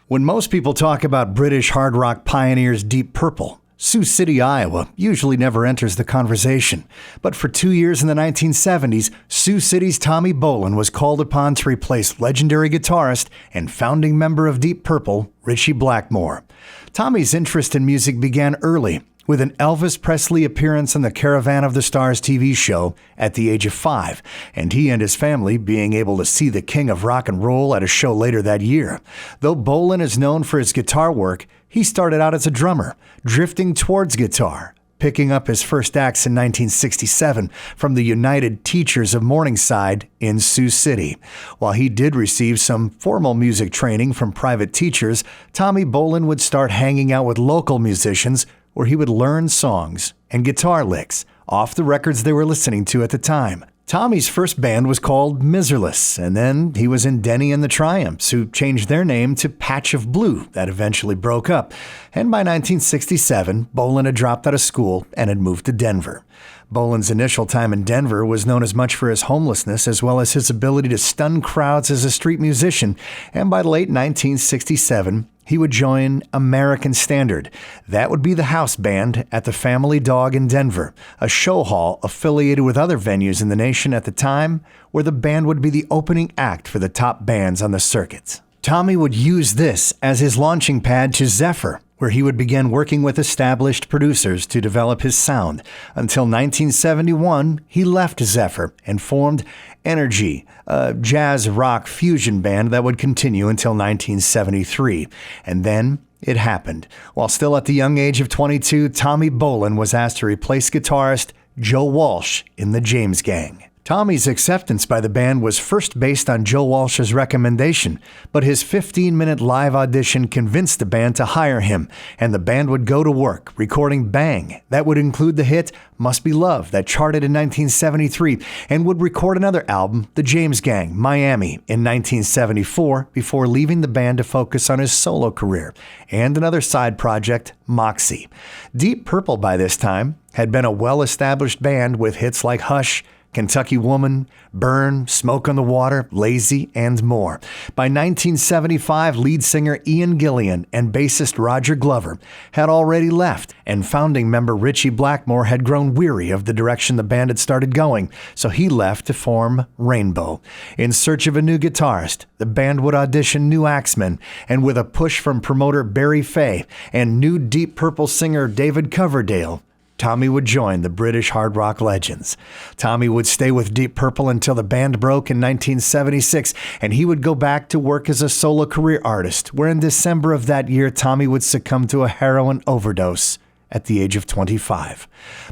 When most people talk about British hard rock pioneers Deep Purple, Sioux City, Iowa usually never enters the conversation. But for 2 years in the 1970s, Sioux City's Tommy Bolin was called upon to replace legendary guitarist and founding member of Deep Purple, Ritchie Blackmore. Tommy's interest in music began early, with an Elvis Presley appearance on the Caravan of the Stars TV show at the age of 5, and he and his family being able to see the king of rock and roll at a show later that year. Though Bolin is known for his guitar work, he started out as a drummer, drifting towards guitar, picking up his first acts in 1967 from the United Teachers of Morningside in Sioux City. While he did receive some formal music training from private teachers, Tommy Bolin would start hanging out with local musicians where he would learn songs and guitar licks off the records they were listening to at the time. Tommy's first band was called Miserless, and then he was in Denny and the Triumphs, who changed their name to Patch of Blue, that eventually broke up. And by 1967, Bolin had dropped out of school and had moved to Denver. Bolin's initial time in Denver was known as much for his homelessness as well as his ability to stun crowds as a street musician, and by late 1967, he would join American Standard. That would be the house band at the Family Dog in Denver, a show hall affiliated with other venues in the nation at the time, where the band would be the opening act for the top bands on the circuit. Tommy would use this as his launching pad to Zephyr, where he would begin working with established producers to develop his sound. Until 1971, he left Zephyr and formed Energy, a jazz rock fusion band that would continue until 1973. And then it happened. While still at the young age of 22, Tommy Bolin was asked to replace guitarist Joe Walsh in the James Gang. Tommy's acceptance by the band was first based on Joe Walsh's recommendation, but his 15-minute live audition convinced the band to hire him, and the band would go to work, recording Bang. That would include the hit Must Be Love that charted in 1973, and would record another album, The James Gang, Miami, in 1974, before leaving the band to focus on his solo career, and another side project, Moxie. Deep Purple by this time had been a well-established band with hits like Hush, Kentucky Woman, Burn, Smoke on the Water, Lazy, and more. By 1975, lead singer Ian Gillan and bassist Roger Glover had already left, and founding member Ritchie Blackmore had grown weary of the direction the band had started going, so he left to form Rainbow. In search of a new guitarist, the band would audition new axemen, and with a push from promoter Barry Fay and new Deep Purple singer David Coverdale, Tommy would join the British hard rock legends. Tommy would stay with Deep Purple until the band broke in 1976, and he would go back to work as a solo career artist, where in December of that year, Tommy would succumb to a heroin overdose at the age of 25.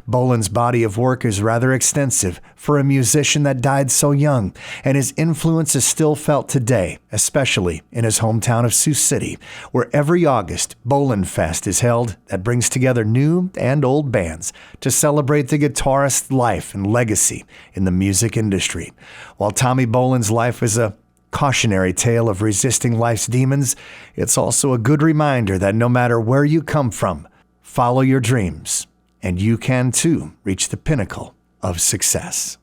Bolin's body of work is rather extensive for a musician that died so young, and his influence is still felt today, especially in his hometown of Sioux City, where every August, Bolin Fest is held that brings together new and old bands to celebrate the guitarist's life and legacy in the music industry. While Tommy Bolin's life is a cautionary tale of resisting life's demons, it's also a good reminder that no matter where you come from, follow your dreams, and you can too reach the pinnacle of success.